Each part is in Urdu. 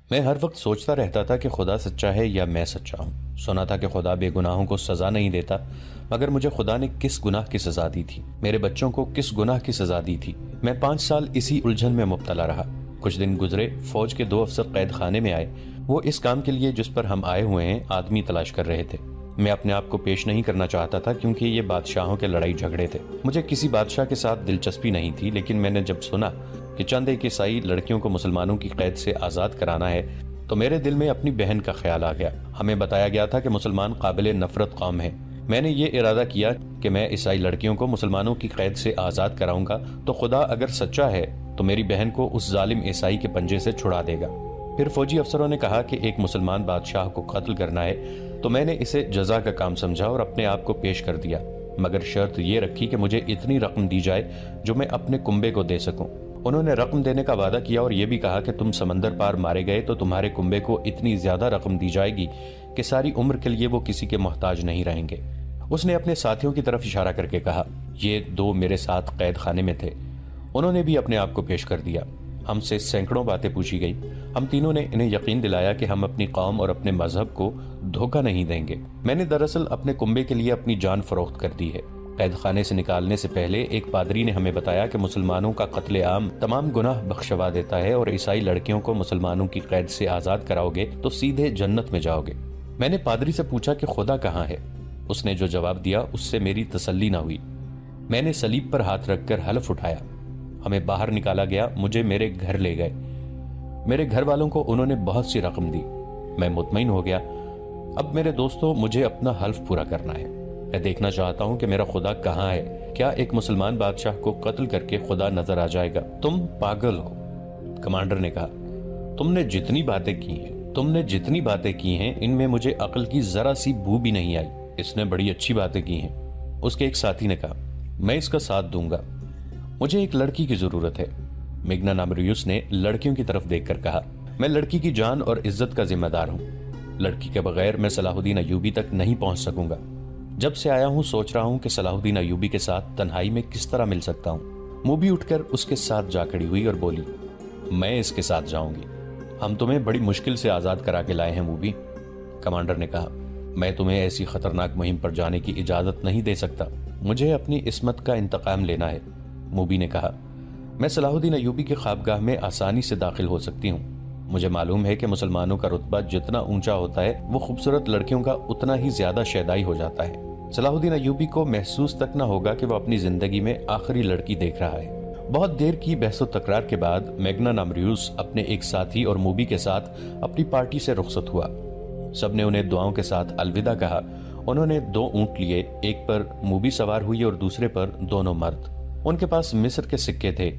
میں ہر وقت سوچتا رہتا تھا کہ خدا سچا ہے یا میں سچا ہوں۔ سنا تھا کہ خدا بے گناہوں کو سزا نہیں دیتا، مگر مجھے خدا نے کس گناہ کی سزا دی تھی؟ میرے بچوں کو کس گناہ کی سزا دی تھی؟ میں 5 سال اسی الجھن میں مبتلا رہا۔ کچھ دن گزرے، فوج کے 2 افسر قید خانے میں آئے۔ وہ اس کام کے لیے جس پر ہم آئے ہوئے ہیں آدمی تلاش کر رہے تھے۔ میں اپنے آپ کو پیش نہیں کرنا چاہتا تھا کیونکہ یہ بادشاہوں کے لڑائی جھگڑے تھے۔ مجھے کسی بادشاہ کے ساتھ دلچسپی نہیں تھی، لیکن میں نے جب سنا کہ چند ایک عیسائی لڑکیوں کو مسلمانوں کی قید سے آزاد کرانا ہے تو میرے دل میں اپنی بہن کا خیال آ گیا۔ ہمیں بتایا گیا تھا کہ مسلمان قابل نفرت قوم ہے۔ میں نے یہ ارادہ کیا کہ میں عیسائی لڑکیوں کو مسلمانوں کی قید سے آزاد کراؤں گا تو خدا اگر سچا ہے تو میری بہن کو اس ظالم عیسائی کے پنجے سے چھڑا دے گا۔ پھر فوجی افسروں نے کہا کہ ایک مسلمان بادشاہ کو قتل کرنا ہے تو میں نے اسے جزا کا کام سمجھا اور اپنے آپ کو پیش کر دیا، مگر شرط یہ رکھی کہ مجھے اتنی رقم دی جائے جو میں اپنے کنبے کو دے سکوں۔ انہوں نے رقم دینے کا وعدہ کیا اور یہ بھی کہا کہ تم سمندر پار مارے گئے تو تمہارے کنبے کو اتنی زیادہ رقم دی جائے گی کہ ساری عمر کے لیے وہ کسی کے محتاج نہیں رہیں گے۔ اس نے اپنے ساتھیوں کی طرف اشارہ کر کے کہا، یہ 2 میرے ساتھ قید خانے میں تھے، انہوں نے بھی اپنے آپ کو پیش کر دیا۔ ہم سے سینکڑوں باتیں پوچھی گئی۔ ہم تینوں نے انہیں یقین دلایا کہ ہم اپنی قوم اور اپنے مذہب کو دھوکہ نہیں دیں گے۔ میں نے دراصل اپنے کنبے کے لیے اپنی جان فروخت کر دی ہے۔ قید خانے سے نکالنے سے پہلے ایک پادری نے ہمیں بتایا کہ مسلمانوں کا قتل عام تمام گناہ بخشوا دیتا ہے اور عیسائی لڑکیوں کو مسلمانوں کی قید سے آزاد کراؤ گے تو سیدھے جنت میں جاؤ گے۔ میں نے پادری سے پوچھا کہ خدا کہاں ہے؟ اس نے جو جواب دیا اس سے میری تسلی نہ ہوئی۔ میں نے صلیب پر ہاتھ رکھ کر حلف اٹھایا۔ ہمیں باہر نکالا گیا، مجھے میرے گھر لے گئے۔ میرے گھر والوں کو انہوں نے بہت سی رقم دی۔ میں مطمئن ہو گیا۔ اب میرے دوستوں، مجھے اپنا حلف پورا کرنا ہے۔ میں دیکھنا چاہتا ہوں کہ میرا خدا کہاں ہے۔ کیا ایک مسلمان بادشاہ کو قتل کر کے خدا نظر آ جائے گا؟ تم پاگل ہو، کمانڈر نے کہا۔ تم نے جتنی باتیں کی ہیں ان میں مجھے عقل کی ذرا سی بو بھی نہیں آئی۔ اس نے بڑی اچھی باتیں کی ہیں، اس کے ایک ساتھی نے کہا۔ میں اس کا ساتھ دوں گا۔ مجھے ایک لڑکی کی ضرورت ہے، میگنا نامریوس نے لڑکیوں کی طرف دیکھ کر کہا۔ میں لڑکی کی جان اور عزت کا ذمہ دار ہوں۔ لڑکی کے بغیر میں صلاح الدین ایوبی تک نہیں پہنچ سکوں گا۔ جب سے آیا ہوں سوچ رہا ہوں کہ صلاح الدین ایوبی کے ساتھ تنہائی میں کس طرح مل سکتا ہوں۔ موبی اٹھ کر اس کے ساتھ جا کھڑی ہوئی اور بولی، میں اس کے ساتھ جاؤں گی۔ ہم تمہیں بڑی مشکل سے آزاد کرا کے لائے ہیں موبی، کمانڈر نے کہا۔ میں تمہیں ایسی خطرناک مہم پر جانے کی اجازت نہیں دے سکتا۔ مجھے اپنی عصمت کا انتقام لینا ہے، موبی نے کہا۔ میں صلاح الدین ایوبی کی خوابگاہ میں آسانی سے داخل ہو سکتی ہوں۔ مجھے معلوم ہے کہ مسلمانوں کا رتبہ جتنا اونچا ہوتا ہے وہ خوبصورت لڑکیوں کا اتنا ہی زیادہ شیدائی ہو جاتا ہے۔ صلاح الدین ایوبی کو محسوس تک نہ ہوگا کہ وہ اپنی زندگی میں آخری لڑکی دیکھ رہا ہے۔ بہت دیر کی بحث و تکرار کے بعد میگنا نامریوس اپنے ایک ساتھی اور موبی کے ساتھ اپنی پارٹی سے رخصت ہوا۔ سب نے انہیں دعاؤں کے ساتھ الوداع کہا۔ انہوں نے 2 اونٹ لیے، ایک پر موبی سوار ہوئی اور دوسرے پر دونوں مرد۔ ان کے پاس مصر کے سکے تھے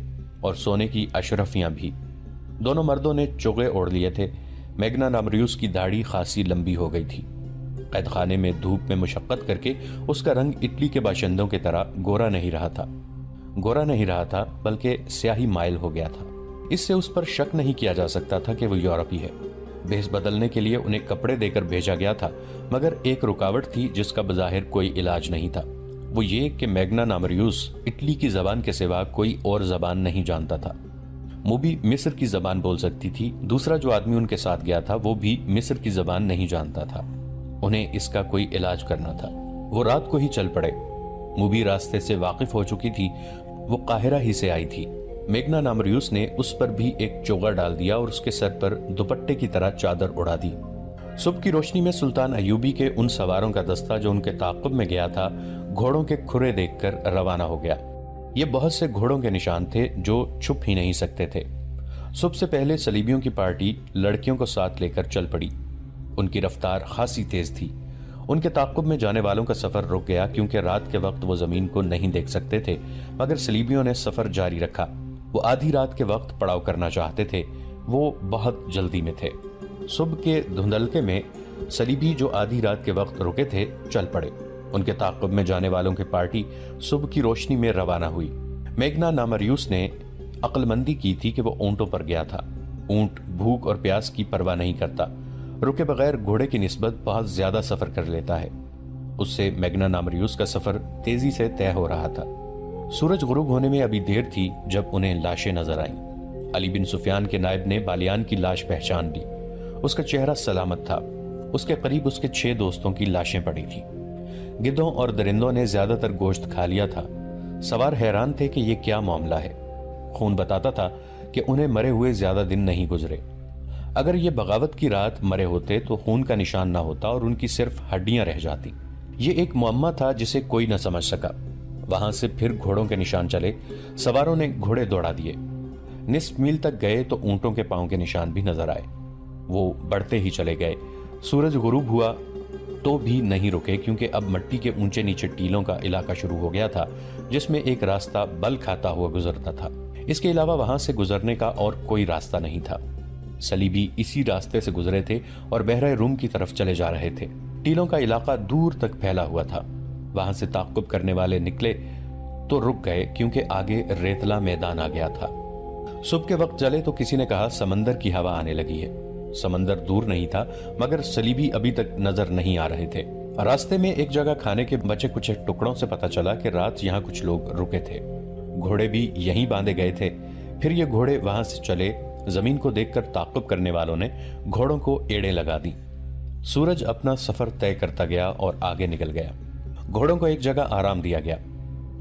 اور سونے کی اشرفیاں بھی۔ دونوں مردوں نے چوغے اوڑھ لیے تھے۔ میگنا نامریوس کی داڑھی خاصی لمبی ہو گئی تھی۔ قید خانے میں دھوپ میں مشقت کر کے اس کا رنگ اٹلی کے باشندوں کی طرح گورا نہیں رہا تھا بلکہ سیاہی مائل ہو گیا تھا۔ اس سے اس پر شک نہیں کیا جا سکتا تھا کہ وہ یورپی ہے۔ بھیس بدلنے کے لیے انہیں کپڑے دے کر بھیجا گیا تھا، مگر ایک رکاوٹ تھی جس کا بظاہر کوئی علاج نہیں تھا۔ وہ یہ کہ میگنا نامریوس اٹلی کی زبان کے سوا کوئی اور زبان نہیں جانتا تھا۔ موبی مصر کی زبان بول سکتی تھی، دوسرا جو آدمی ان کے ساتھ گیا تھا وہ بھی مصر کی زبان نہیں جانتا تھا۔ انہیں اس کا کوئی علاج کرنا تھا۔ وہ رات کو ہی چل پڑے۔ موبی راستے سے واقف ہو چکی تھی، وہ قاہرہ ہی سے آئی تھی۔ میگنا نامریوس نے اس پر بھی ایک چوغا ڈال دیا اور اس کے سر پر دوپٹے کی طرح چادر اڑا دی۔ صبح کی روشنی میں سلطان ایوبی کے ان سواروں کا دستہ جو ان کے تعاقب میں گیا تھا گھوڑوں کے کھرے دیکھ کر روانہ ہو گیا۔ یہ بہت سے گھوڑوں کے نشان تھے جو چھپ ہی نہیں سکتے تھے۔ صبح سے پہلے صلیبیوں کی پارٹی لڑکیوں کو ساتھ لے کر چل پڑی۔ ان کی رفتار خاصی تیز تھی۔ ان کے تعاقب میں جانے والوں کا سفر رک گیا کیونکہ رات کے وقت وہ زمین کو نہیں دیکھ سکتے تھے، مگر صلیبیوں نے سفر جاری رکھا۔ وہ آدھی رات کے وقت پڑاؤ کرنا چاہتے تھے، وہ بہت جلدی میں تھے۔ صبح کے دھندلکے میں صلیبی جو آدھی رات کے وقت رکے تھے چل پڑے۔ ان کے تعاقب میں جانے والوں کی پارٹی صبح کی روشنی میں روانہ ہوئی۔ میگنا نامریوس نے عقل مندی کی تھی کہ وہ اونٹوں پر گیا تھا۔ اونٹ بھوک اور پیاس کی پرواہ نہیں کرتا، رکے بغیر گھوڑے کی نسبت بہت زیادہ سفر کر لیتا ہے۔ اس سے میگنا نامریوس کا سفر تیزی سے طے ہو رہا تھا۔ سورج غروب ہونے میں ابھی دیر تھی جب انہیں لاشیں نظر آئیں۔ علی بن سفیان کے نائب نے بالیان کی لاش پہچان لی۔ اس کا چہرہ سلامت تھا۔ اس کے قریب اس کے 6 دوستوں کی لاشیں پڑی تھی۔ گدھوں اور درندوں نے زیادہ تر گوشت کھا لیا تھا۔ سوار حیران تھے کہ یہ کیا معاملہ ہے۔ خون بتاتا تھا کہ انہیں مرے ہوئے زیادہ دن نہیں گزرے۔ اگر یہ بغاوت کی رات مرے ہوتے تو خون کا نشان نہ ہوتا اور ان کی صرف ہڈیاں رہ جاتی۔ یہ ایک معمہ تھا جسے کوئی نہ سمجھ سکا۔ وہاں سے پھر گھوڑوں کے نشان چلے۔ سواروں نے گھوڑے دوڑا دیے۔ نصف میل تک گئے تو اونٹوں کے پاؤں کے نشان بھی نظر آئے۔ وہ بڑھتے ہی چلے گئے۔ سورج غروب ہوا تو بھی نہیں رکے، کیونکہ اب مٹی کے اونچے نیچے ٹیلوں کا علاقہ شروع ہو گیا تھا جس میں ایک راستہ بل کھاتا ہوا گزرتا تھا۔ اس کے علاوہ وہاں سے گزرنے کا اور کوئی راستہ نہیں تھا۔ صلیبی اسی راستے سے گزرے تھے اور بحیرہ روم کی طرف چلے جا رہے تھے۔ ٹیلوں کا علاقہ دور تک پھیلا ہوا تھا۔ وہاں سے تعقب کرنے والے نکلے تو رک گئے، کیونکہ آگے ریتلا میدان آ گیا تھا۔ صبح کے وقت چلے تو کسی نے کہا سمندر کی ہوا آنے لگی ہے۔ سمندر دور نہیں تھا، مگر صلیبی ابھی تک نظر نہیں آ رہے تھے۔ راستے میں ایک جگہ کھانے کے بچے کچھ ٹکڑوں سے پتہ چلا کہ رات یہاں کچھ لوگ رکے تھے۔ گھوڑے بھی یہیں باندھے گئے تھے۔ پھر یہ گھوڑے وہاں سے چلے۔ زمین کو دیکھ کر تعقب کرنے والوں نے گھوڑوں کو ایڑے لگا دی۔ سورج اپنا سفر طے کرتا گیا اور آگے نکل گیا۔ گھوڑوں کو ایک جگہ آرام دیا گیا،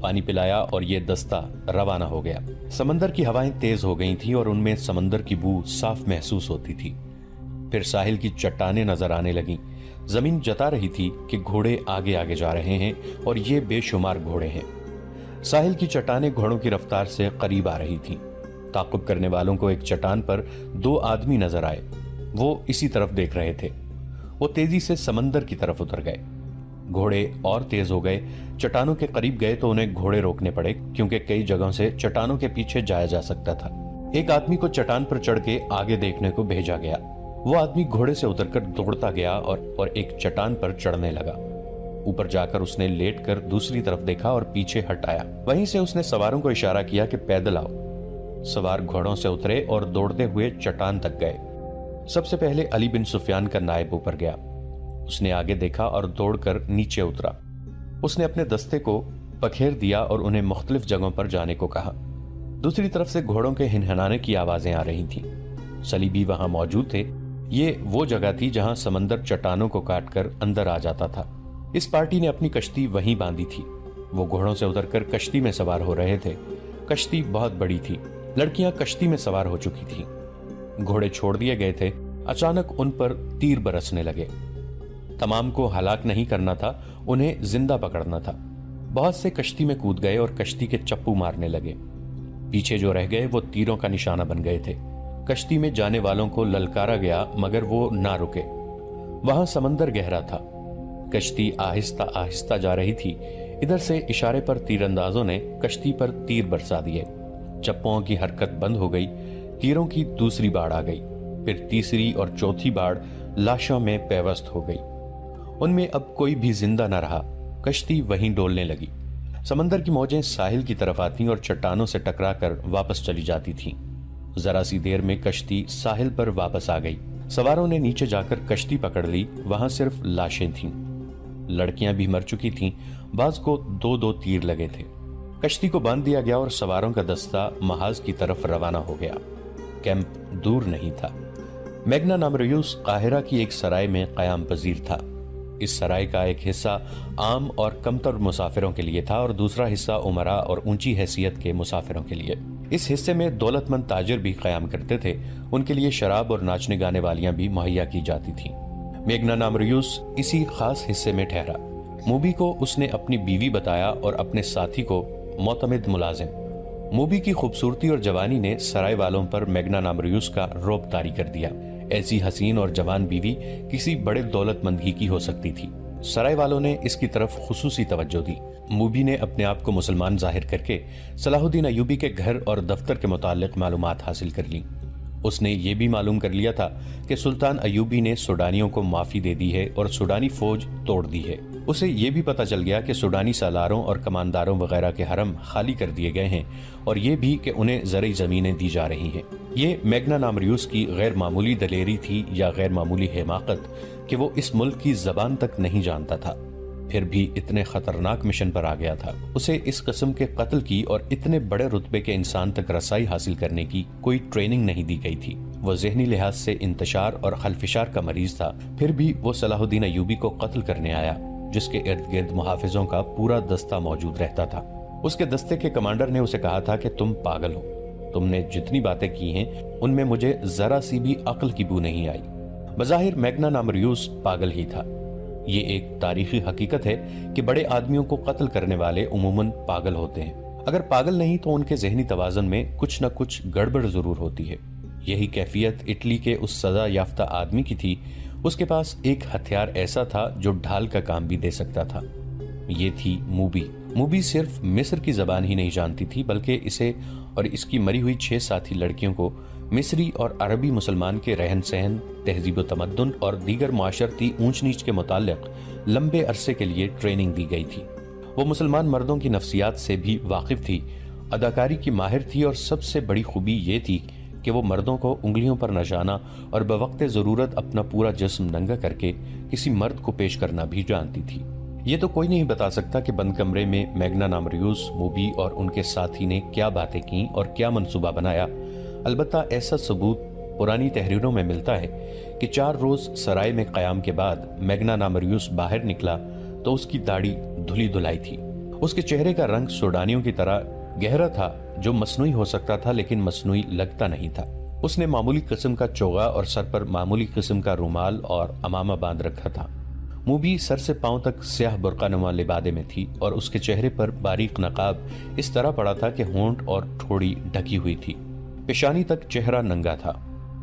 پانی پلایا اور یہ دستہ روانہ ہو گیا۔ سمندر کی ہوائیں تیز ہو گئی تھیں اور ان میں سمندر کی بو صاف محسوس ہوتی تھی۔ پھر ساحل کی چٹانیں نظر آنے لگیں۔ زمین جتا رہی تھی کہ گھوڑے آگے آگے جا رہے ہیں اور یہ بے شمار گھوڑے ہیں۔ ساحل کی چٹانیں گھوڑوں کی رفتار سے قریب آ رہی تھیں۔ تعقب کرنے والوں کو ایک چٹان پر 2 آدمی نظر آئے۔ وہ اسی طرف دیکھ رہے تھے۔ وہ تیزی سے سمندر کی طرف اتر گئے۔ گھوڑے اور تیز ہو گئے۔ چٹانوں کے قریب گئے تو انہیں گھوڑے روکنے پڑے، کیونکہ کئی جگہوں سے چٹانوں کے پیچھے جایا جا سکتا تھا۔ ایک آدمی کو چٹان پر چڑھ کے آگے دیکھنے کو بھیجا گیا۔ وہ آدمی گھوڑے سے اتر کر دوڑتا گیا اور ایک چٹان پر چڑھنے لگا۔ اوپر جا کر اس نے لیٹ کر دوسری طرف دیکھا اور پیچھے ہٹ آیا۔ وہیں سے اس نے سواروں کو اشارہ کیا کہ پیدل آؤ۔ سوار گھوڑوں سے اترے اور دوڑتے ہوئے چٹان تک گئے۔ سب سے پہلے علی بن سفیان کا نائب اوپر گیا۔ اس نے آگے دیکھا اور دوڑ کر نیچے اترا۔ اس نے اپنے دستے کو پکھیر دیا اور انہیں مختلف جگہوں پر جانے کو کہا۔ دوسری طرف سے گھوڑوں کے ہنہنانے کی آوازیں آ رہی تھیں۔ صلیبی وہاں موجود تھے۔ یہ وہ جگہ تھی جہاں سمندر چٹانوں کو کاٹ کر اندر آ جاتا تھا۔ اس پارٹی نے اپنی کشتی وہیں باندھی تھی۔ وہ گھوڑوں سے اتر کر کشتی میں سوار ہو رہے تھے۔ کشتی بہت بڑی تھی۔ لڑکیاں کشتی میں سوار ہو چکی تھیں۔ گھوڑے چھوڑ دیے گئے تھے۔ اچانک ان پر تیر برسنے لگے۔ تمام کو ہلاک نہیں کرنا تھا، انہیں زندہ پکڑنا تھا۔ بہت سے کشتی میں کود گئے اور کشتی کے چپو مارنے لگے۔ پیچھے جو رہ گئے وہ تیروں کا نشانہ بن گئے تھے۔ کشتی میں جانے والوں کو للکارا گیا، مگر وہ نہ رکے۔ وہاں سمندر گہرا تھا۔ کشتی آہستہ آہستہ جا رہی تھی۔ ادھر سے اشارے پر تیر اندازوں نے کشتی پر تیر برسا دیے۔ چپوں کی حرکت بند ہو گئی۔ تیروں کی دوسری باڑ آ گئی۔ پھر تیسری اور چوتھی باڑ لاشوں میں پیوست ہو گئی۔ ان میں اب کوئی بھی زندہ نہ رہا۔ کشتی وہیں ڈولنے لگی۔ سمندر کی موجیں ساحل کی طرف آتی اور چٹانوں سے ٹکرا کر واپس چلی جاتی تھیں۔ ذرا سی دیر میں کشتی ساحل پر واپس آ گئی۔ سواروں نے نیچے جا کر کشتی پکڑ لی۔ وہاں صرف لاشیں تھیں۔ لڑکیاں بھی مر چکی تھیں۔ بعض کو 2 تیر لگے تھے۔ کشتی کو باندھ دیا گیا اور سواروں کا دستہ محاذ کی طرف روانہ ہو گیا۔ کیمپ دور نہیں تھا۔ میگنا نامریوس قاہرہ کی ایک سرائے میں قیام پذیر تھا۔ اس سرائے کا ایک حصہ عام اور کمتر مسافروں کے لیے تھا اور دوسرا حصہ امراء اور اونچی حیثیت کے مسافروں کے لیے۔ اس حصے میں دولت مند تاجر بھی قیام کرتے تھے۔ ان کے لیے شراب اور ناچنے گانے والیاں بھی مہیا کی جاتی تھیں۔ میگنا نامریوس اسی خاص حصے میں ٹھہرا۔ موبی کو اس نے اپنی بیوی بتایا اور اپنے ساتھی کو معتمد ملازم۔ موبی کی خوبصورتی اور جوانی نے سرائے والوں پر میگنا نامریوس کا رعب طاری کر دیا۔ ایسی حسین اور جوان بیوی کسی بڑے دولت مند ہی کی ہو سکتی تھی۔ سرائے والوں نے اس کی طرف خصوصی توجہ دی۔ موبی نے اپنے آپ کو مسلمان ظاہر کر کے صلاح الدین ایوبی کے گھر اور دفتر کے متعلق معلومات حاصل کر لیں۔ اس نے یہ بھی معلوم کر لیا تھا کہ سلطان ایوبی نے سوڈانیوں کو معافی دے دی ہے اور سوڈانی فوج توڑ دی ہے۔ اسے یہ بھی پتا چل گیا کہ سوڈانی سالاروں اور کمانداروں وغیرہ کے حرم خالی کر دیے گئے ہیں، اور یہ بھی کہ انہیں زرعی زمینیں دی جا رہی ہیں۔ یہ میگنا نامریوس کی غیر معمولی دلیری تھی یا غیر معمولی حماقت کہ وہ اس ملک کی زبان تک نہیں جانتا تھا، پھر بھی اتنے خطرناک مشن پر آ گیا تھا۔ اسے اس قسم کے قتل کی اور اتنے بڑے رتبے کے انسان تک رسائی حاصل کرنے کی کوئی ٹریننگ نہیں دی گئی تھی۔ وہ ذہنی لحاظ سے انتشار اور خلفشار کا مریض تھا، پھر بھی وہ صلاح الدین ایوبی کو قتل کرنے آیا، جس کے ارد گرد محافظوں کا پورا دستہ موجود رہتا تھا۔ اس کے دستے کے کمانڈر نے اسے کہا تھا کہ تم پاگل ہو، تم نے جتنی باتیں کی ہیں ان میں مجھے ذرا سی بھی عقل کی بو نہیں آئی۔ بظاہر میگنا نامریوس پاگل ہی تھا۔ یہ ایک تاریخی حقیقت ہے کہ بڑے آدمیوں کو قتل کرنے والے عموماً پاگل ہوتے ہیں، اگر پاگل نہیں تو ان کے ذہنی توازن میں کچھ نہ کچھ گڑبڑ ضرور ہوتی ہے۔ یہی کیفیت اٹلی کے اس سزا یافتہ آدمی کی تھی۔ اس کے پاس ایک ہتھیار ایسا تھا جو ڈھال کا کام بھی دے سکتا تھا۔ یہ تھی موبی۔ موبی صرف مصر کی زبان ہی نہیں جانتی تھی، بلکہ اسے اور اس کی مری ہوئی 6 ساتھی لڑکیوں کو مصری اور عربی مسلمان کے رہن سہن، تہذیب و تمدن اور دیگر معاشرتی اونچ نیچ کے متعلق لمبے عرصے کے لیے ٹریننگ دی گئی تھی۔ وہ مسلمان مردوں کی نفسیات سے بھی واقف تھی، اداکاری کی ماہر تھی، اور سب سے بڑی خوبی یہ تھی کہ وہ مردوں کو انگلیوں پر نشانہ اور بوقت ضرورت اپنا پورا جسم ننگا کر کے کسی مرد کو پیش کرنا بھی جانتی تھی۔ یہ تو کوئی نہیں بتا سکتا کہ بند کمرے میں میگنا نامریوس، موبی اور ان کے ساتھی نے کیا باتیں کیں اور کیا منصوبہ بنایا۔ البتہ ایسا ثبوت پرانی تحریروں میں ملتا ہے کہ 4 روز سرائے میں قیام کے بعد میگنا نامریوس باہر نکلا تو اس کی داڑھی دھلی دھلائی تھی۔ اس کے چہرے کا رنگ سوڈانیوں کی طرح گہرا تھا، جو مصنوعی ہو سکتا تھا لیکن مصنوعی لگتا نہیں تھا۔ اس نے معمولی قسم کا چوغا اور سر پر معمولی قسم کا رومال اور امامہ باندھ رکھا تھا۔ موبی سر سے پاؤں تک سیاہ برقع نما لبادے میں تھی، اور اس کے چہرے پر باریک نقاب اس طرح پڑا تھا کہ ہونٹ اور ٹھوڑی ڈھکی ہوئی تھی۔ پیشانی تک چہرہ ننگا تھا۔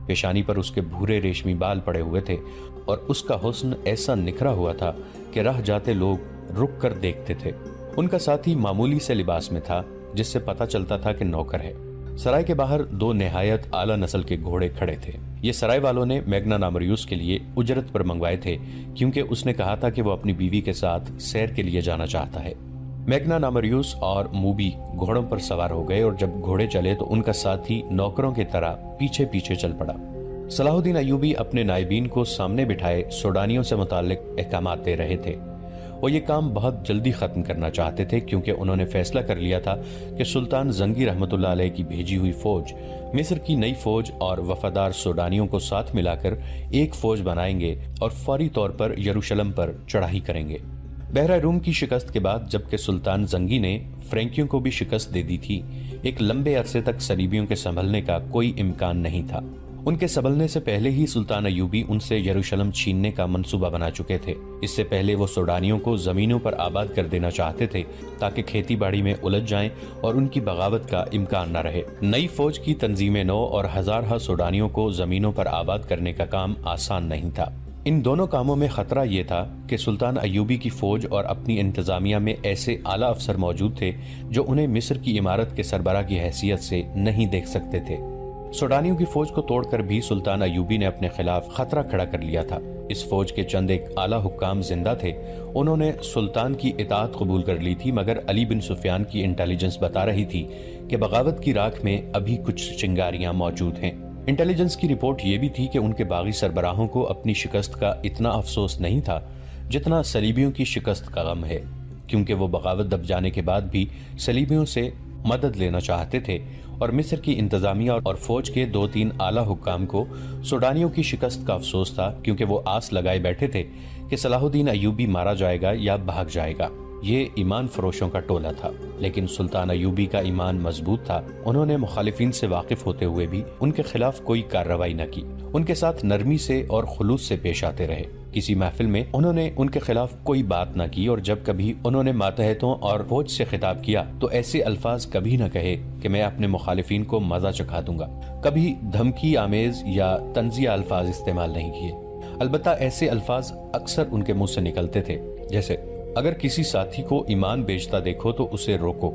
پیشانی پر اس کے بھورے ریشمی بال پڑے ہوئے تھے، اور اس کا حسن ایسا نکھرا ہوا تھا کہ راہ جاتے لوگ رک کر دیکھتے تھے۔ ان کا ساتھی معمولی سے لباس میں تھا، جس سے پتہ چلتا تھا کہ نوکر ہے۔ سرائے کے باہر 2 نہایت اعلیٰ نسل کے گھوڑے کھڑے تھے۔ یہ سرائے والوں نے میگنا نامریوس کے لیے اجرت پر منگوائے تھے، کیونکہ اس نے کہا تھا کہ وہ اپنی بیوی کے ساتھ سیر کے لیے جانا چاہتا ہے۔ میگنا نامریوس اور موبی گھوڑوں پر سوار ہو گئے، اور جب گھوڑے چلے تو ان کا ساتھی نوکروں کی طرح پیچھے پیچھے چل پڑا۔ صلاح الدین ایوبی اپنے نائبین کو سامنے بٹھائے سوڈانیوں سے متعلق احکامات دے رہے تھے۔ وہ یہ کام بہت جلدی ختم کرنا چاہتے تھے، کیونکہ انہوں نے فیصلہ کر لیا تھا کہ سلطان زنگی رحمۃ اللہ علیہ کی بھیجی ہوئی فوج مصر کی نئی فوج اور وفادار سوڈانیوں کو ساتھ ملا کر ایک فوج بنائیں گے اور فوری طور پر یروشلم پر چڑھائی کریں گے۔ بحرہ روم کی شکست کے بعد، جبکہ سلطان زنگی نے فرینکیوں کو بھی شکست دے دی تھی، ایک لمبے عرصے تک صلیبیوں کے سنبھلنے کا کوئی امکان نہیں تھا۔ ان کے سنبھلنے سے پہلے ہی سلطان ایوبی ان سے یروشلم چھیننے کا منصوبہ بنا چکے تھے۔ اس سے پہلے وہ سوڈانیوں کو زمینوں پر آباد کر دینا چاہتے تھے تاکہ کھیتی باڑی میں الجھ جائیں اور ان کی بغاوت کا امکان نہ رہے۔ نئی فوج کی تنظیم نو اور ہزارہ سوڈانیوں کو زمینوں پر آباد کرنے کا کام آسان نہیں تھا۔ ان دونوں کاموں میں خطرہ یہ تھا کہ سلطان ایوبی کی فوج اور اپنی انتظامیہ میں ایسے اعلیٰ افسر موجود تھے جو انہیں مصر کی عمارت کے سربراہ کی حیثیت سے نہیں دیکھ سکتے تھے۔ سوڈانیوں کی فوج کو توڑ کر بھی سلطان ایوبی نے اپنے خلاف خطرہ کھڑا کر لیا تھا۔ اس فوج کے چند ایک اعلیٰ حکام زندہ تھے۔ انہوں نے سلطان کی اطاعت قبول کر لی تھی، مگر علی بن سفیان کی انٹیلیجنس بتا رہی تھی کہ بغاوت کی راکھ میں ابھی کچھ چنگاریاں موجود ہیں۔ انٹیلیجنس کی رپورٹ یہ بھی تھی کہ ان کے باغی سربراہوں کو اپنی شکست کا اتنا افسوس نہیں تھا جتنا صلیبیوں کی شکست کا غم ہے، کیونکہ وہ بغاوت دب جانے کے بعد بھی صلیبیوں سے مدد لینا چاہتے تھے، اور مصر کی انتظامیہ اور فوج کے 2-3 اعلیٰ حکام کو سوڈانیوں کی شکست کا افسوس تھا، کیونکہ وہ آس لگائے بیٹھے تھے کہ صلاح الدین ایوبی مارا جائے گا یا بھاگ جائے گا۔ یہ ایمان فروشوں کا ٹولہ تھا، لیکن سلطان ایوبی کا ایمان مضبوط تھا۔ انہوں نے مخالفین سے واقف ہوتے ہوئے بھی ان کے خلاف کوئی کارروائی نہ کی، ان کے ساتھ نرمی سے اور خلوص سے پیش آتے رہے۔ کسی محفل میں انہوں نے ان کے خلاف کوئی بات نہ کی، اور جب کبھی انہوں نے ماتحتوں اور فوج سے خطاب کیا تو ایسے الفاظ کبھی نہ کہے کہ میں اپنے مخالفین کو مزہ چکھا دوں گا۔ کبھی دھمکی آمیز یا طنزیہ الفاظ استعمال نہیں کیے۔ البتہ ایسے الفاظ اکثر ان کے منہ سے نکلتے تھے، جیسے اگر کسی ساتھی کو ایمان بیچتا دیکھو تو اسے روکو،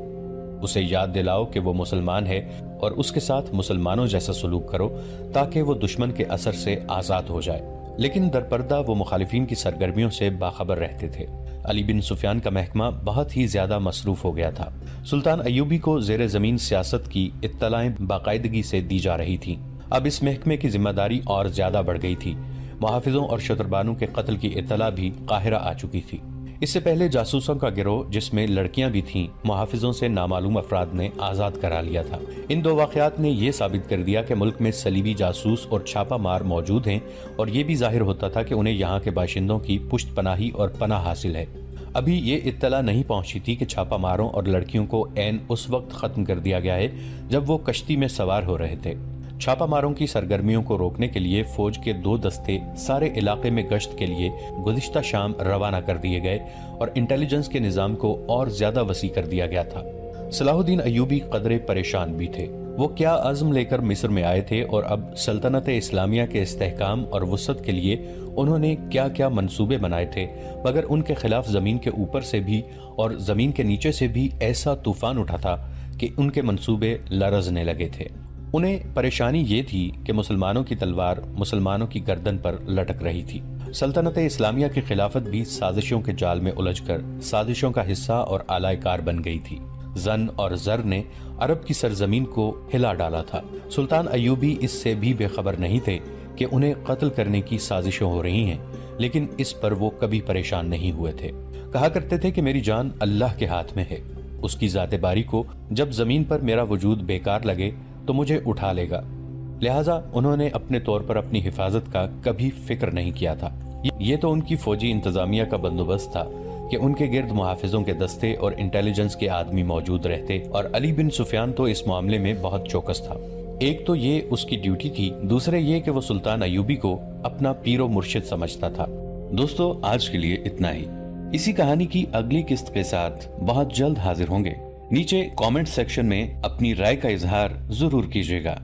اسے یاد دلاؤ کہ وہ مسلمان ہے اور اس کے ساتھ مسلمانوں جیسا سلوک کرو تاکہ وہ دشمن کے اثر سے آزاد ہو جائے۔ لیکن درپردہ وہ مخالفین کی سرگرمیوں سے باخبر رہتے تھے۔ علی بن سفیان کا محکمہ بہت ہی زیادہ مصروف ہو گیا تھا۔ سلطان ایوبی کو زیر زمین سیاست کی اطلاعیں باقاعدگی سے دی جا رہی تھیں۔ اب اس محکمے کی ذمہ داری اور زیادہ بڑھ گئی تھی۔ محافظوں اور شتربانوں کے قتل کی اطلاع بھی قاہرہ آ چکی تھی۔ اس سے پہلے جاسوسوں کا گروہ جس میں لڑکیاں بھی تھیں محافظوں سے نامعلوم افراد نے آزاد کرا لیا تھا۔ ان دو واقعات نے یہ ثابت کر دیا کہ ملک میں صلیبی جاسوس اور چھاپا مار موجود ہیں، اور یہ بھی ظاہر ہوتا تھا کہ انہیں یہاں کے باشندوں کی پشت پناہی اور پناہ حاصل ہے۔ ابھی یہ اطلاع نہیں پہنچی تھی کہ چھاپا ماروں اور لڑکیوں کو عین اس وقت ختم کر دیا گیا ہے جب وہ کشتی میں سوار ہو رہے تھے۔ چھاپا ماروں کی سرگرمیوں کو روکنے کے لیے فوج کے 2 دستے سارے علاقے میں گشت کے لیے گزشتہ شام روانہ کر دیے گئے اور انٹیلیجنس کے نظام کو اور زیادہ وسیع کر دیا گیا تھا۔ صلاح الدین ایوبی قدرے پریشان بھی تھے۔ وہ کیا عزم لے کر مصر میں آئے تھے اور اب سلطنت اسلامیہ کے استحکام اور وسعت کے لیے انہوں نے کیا کیا منصوبے بنائے تھے، مگر ان کے خلاف زمین کے اوپر سے بھی اور زمین کے نیچے سے بھی ایسا طوفان اٹھا تھا کہ ان کے منصوبے لرزنے لگے تھے۔ انہیں پریشانی یہ تھی کہ مسلمانوں کی تلوار مسلمانوں کی گردن پر لٹک رہی تھی۔ سلطنت اسلامیہ کی خلافت بھی سازشوں کے جال میں الجھ کر سازشوں کا حصہ اور آلائے کار بن گئی تھی۔ زن اور زر نے عرب کی سرزمین کو ہلا ڈالا تھا۔ سلطان ایوبی اس سے بھی بے خبر نہیں تھے کہ انہیں قتل کرنے کی سازشیں ہو رہی ہیں، لیکن اس پر وہ کبھی پریشان نہیں ہوئے تھے۔ کہا کرتے تھے کہ میری جان اللہ کے ہاتھ میں ہے، اس کی ذات باری کو جب زمین پر میرا وجود بیکار لگے تو مجھے اٹھا لے گا، لہٰذا انہوں نے اپنے طور پر اپنی حفاظت کا کبھی فکر نہیں کیا تھا۔ یہ تو ان کی فوجی انتظامیہ کا بندوبست تھا کہ ان کے گرد محافظوں کے دستے اور انٹیلیجنس کے آدمی موجود رہتے، اور علی بن سفیان تو اس معاملے میں بہت چوکس تھا۔ ایک تو یہ اس کی ڈیوٹی تھی، دوسرے یہ کہ وہ سلطان ایوبی کو اپنا پیر و مرشد سمجھتا تھا۔ دوستو، آج کے لیے اتنا ہی۔ اسی کہانی کی اگلی قسط کے ساتھ بہت جلد حاضر ہوں گے۔ نیچے کامنٹ سیکشن میں اپنی رائے کا اظہار ضرور کیجیے گا۔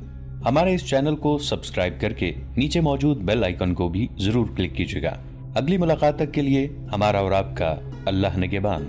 ہمارے اس چینل کو سبسکرائب کر کے نیچے موجود بیل آئیکن کو بھی ضرور کلک کیجیے گا۔ اگلی ملاقات تک کے لیے ہمارا اور آپ کا اللہ نگہبان۔